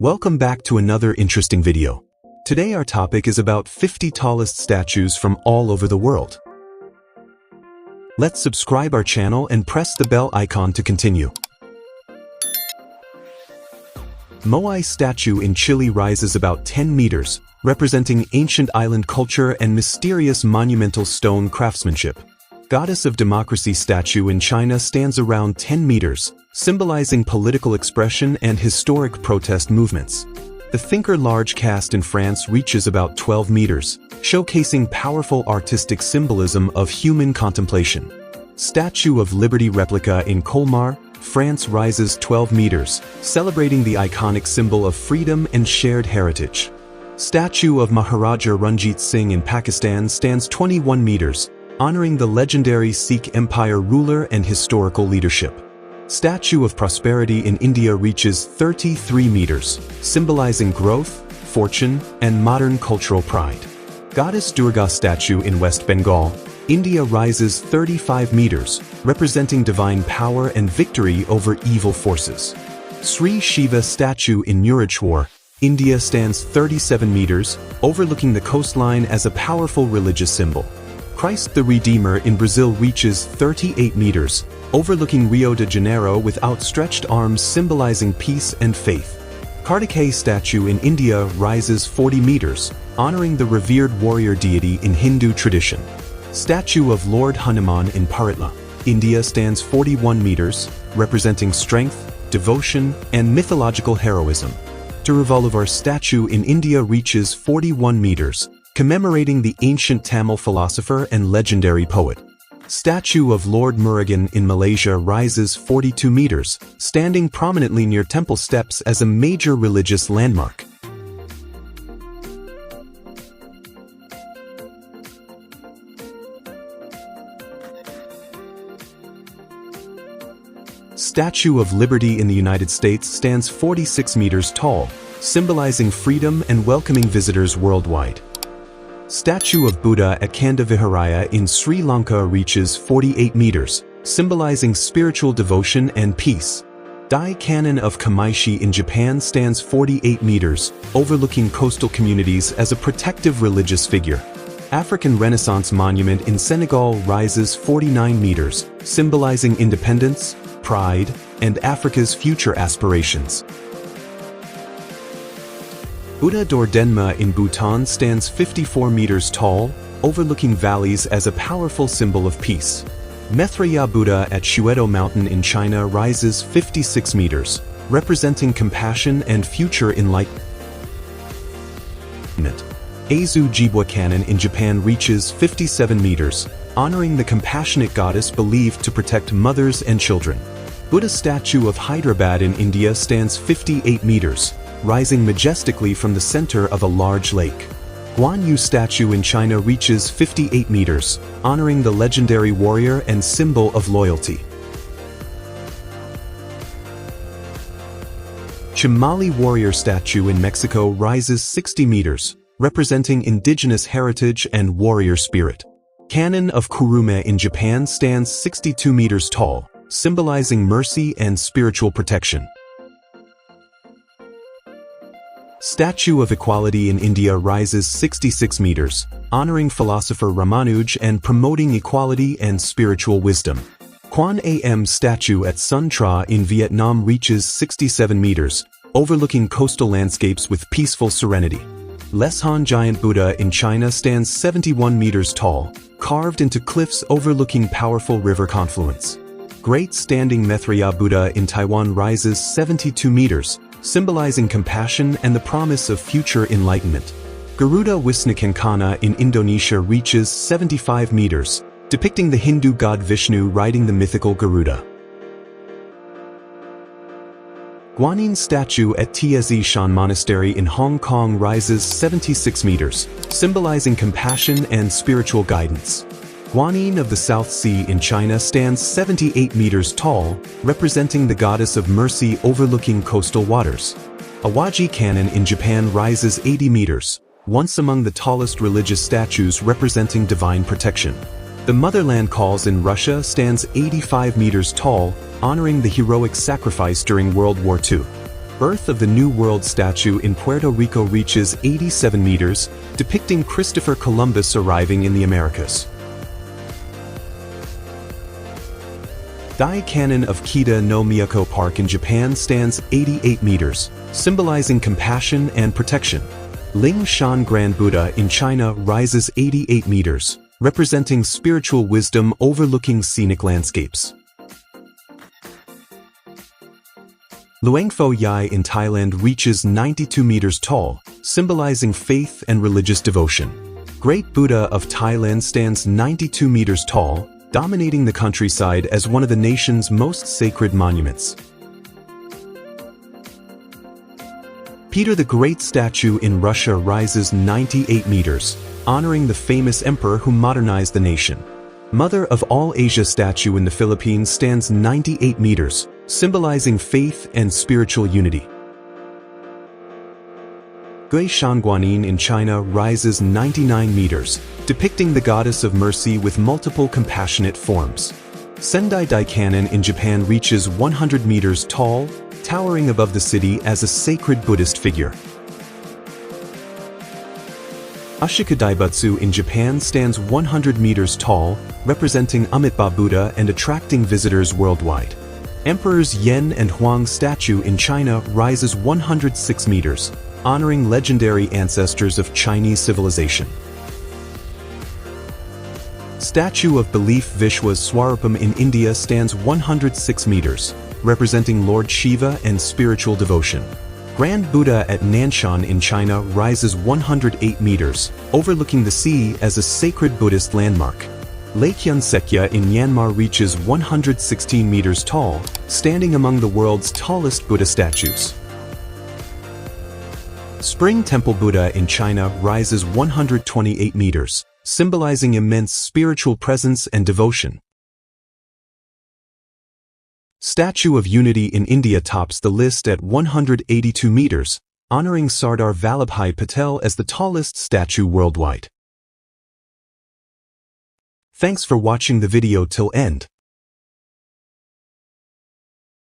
Welcome back to another interesting video. Today our topic is about 50 tallest statues from all over the world. Let's subscribe our channel and press the bell icon to continue. Moai statue in Chile rises about 10 meters, representing ancient island culture and mysterious monumental stone craftsmanship. Goddess of Democracy statue in China stands around 10 meters, symbolizing political expression and historic protest movements. The Thinker large cast in France reaches about 12 meters, showcasing powerful artistic symbolism of human contemplation. Statue of Liberty replica in Colmar, France rises 12 meters, celebrating the iconic symbol of freedom and shared heritage. Statue of Maharaja Ranjit Singh in Pakistan stands 21 meters, honoring the legendary Sikh Empire ruler and historical leadership. Statue of Prosperity in India reaches 33 meters, symbolizing growth, fortune, and modern cultural pride. Goddess Durga statue in West Bengal, India rises 35 meters, representing divine power and victory over evil forces. Sri Shiva statue in Murudeshwar, India stands 37 meters, overlooking the coastline as a powerful religious symbol. Christ the Redeemer in Brazil reaches 38 meters, overlooking Rio de Janeiro with outstretched arms symbolizing peace and faith. Kartikeya statue in India rises 40 meters, honoring the revered warrior deity in Hindu tradition. Statue of Lord Hanuman in Paritla, India stands 41 meters, representing strength, devotion, and mythological heroism. Tiruvalluvar statue in India reaches 41 meters, commemorating the ancient Tamil philosopher and legendary poet. Statue of Lord Murugan in Malaysia rises 42 meters, standing prominently near temple steps as a major religious landmark. Statue of Liberty in the United States stands 46 meters tall, symbolizing freedom and welcoming visitors worldwide. Statue of Buddha at Kandaviharaya in Sri Lanka reaches 48 meters, symbolizing spiritual devotion and peace. Dai Kannon of Kamaishi in Japan stands 48 meters, overlooking coastal communities as a protective religious figure. African Renaissance Monument in Senegal rises 49 meters, symbolizing independence, pride, and Africa's future aspirations. Buddha Dordenma in Bhutan stands 54 meters tall, overlooking valleys as a powerful symbol of peace. Maitreya Buddha at Shuedo Mountain in China rises 56 meters, representing compassion and future enlightenment. Eizu Jibwa Cannon in Japan reaches 57 meters, honoring the compassionate goddess believed to protect mothers and children. Buddha statue of Hyderabad in India stands 58 meters, rising majestically from the center of a large lake. Guan Yu statue in China reaches 58 meters, honoring the legendary warrior and symbol of loyalty. Chamali warrior statue in Mexico rises 60 meters, representing indigenous heritage and warrior spirit. Cannon of Kurume in Japan stands 62 meters tall, symbolizing mercy and spiritual protection. Statue of Equality in India rises 66 meters, honoring philosopher Ramanuj and promoting equality and spiritual wisdom. Quan Am statue at Sun Tra in Vietnam reaches 67 meters, overlooking coastal landscapes with peaceful serenity. Leshan Giant Buddha in China stands 71 meters tall, carved into cliffs overlooking powerful river confluence. Great Standing Maitreya Buddha in Taiwan rises 72 meters, symbolizing compassion and the promise of future enlightenment. Garuda Wisnukencana in Indonesia reaches 75 meters, depicting the Hindu god Vishnu riding the mythical Garuda. Guanyin statue at Tiezi Shan Monastery in Hong Kong rises 76 meters, symbolizing compassion and spiritual guidance. Guanyin of the South Sea in China stands 78 meters tall, representing the goddess of mercy overlooking coastal waters. Awaji Cannon in Japan rises 80 meters, once among the tallest religious statues representing divine protection. The Motherland Calls in Russia stands 85 meters tall, honoring the heroic sacrifice during World War II. Birth of the New World statue in Puerto Rico reaches 87 meters, depicting Christopher Columbus arriving in the Americas. Dai-Kannon of Kita no Miyako Park in Japan stands 88 meters, symbolizing compassion and protection. Ling Shan Grand Buddha in China rises 88 meters, representing spiritual wisdom overlooking scenic landscapes. Luang Pho Yai in Thailand reaches 92 meters tall, symbolizing faith and religious devotion. Great Buddha of Thailand stands 92 meters tall, dominating the countryside as one of the nation's most sacred monuments. Peter the Great statue in Russia rises 98 meters, honoring the famous emperor who modernized the nation. Mother of All Asia statue in the Philippines stands 98 meters, symbolizing faith and spiritual unity. Gui Shanguanin in China rises 99 meters, depicting the goddess of mercy with multiple compassionate forms. Sendai Daikanon in Japan reaches 100 meters tall, towering above the city as a sacred Buddhist figure. Ashika Daibutsu in Japan stands 100 meters tall, representing Amitabha Buddha and attracting visitors worldwide. Emperors Yen and Huang statue in China rises 106 meters, honoring legendary ancestors of Chinese civilization. Statue of Belief Vishwas Swarupam in India stands 106 meters, representing Lord Shiva and spiritual devotion. Grand Buddha at Nanshan in China rises 108 meters, overlooking the sea as a sacred Buddhist landmark. Lake Yunsekya in Myanmar reaches 116 meters tall, standing among the world's tallest Buddha statues. Spring Temple Buddha in China rises 128 meters, symbolizing immense spiritual presence and devotion. Statue of Unity in India tops the list at 182 meters, honoring Sardar Vallabhbhai Patel as the tallest statue worldwide. Thanks for watching the video till end.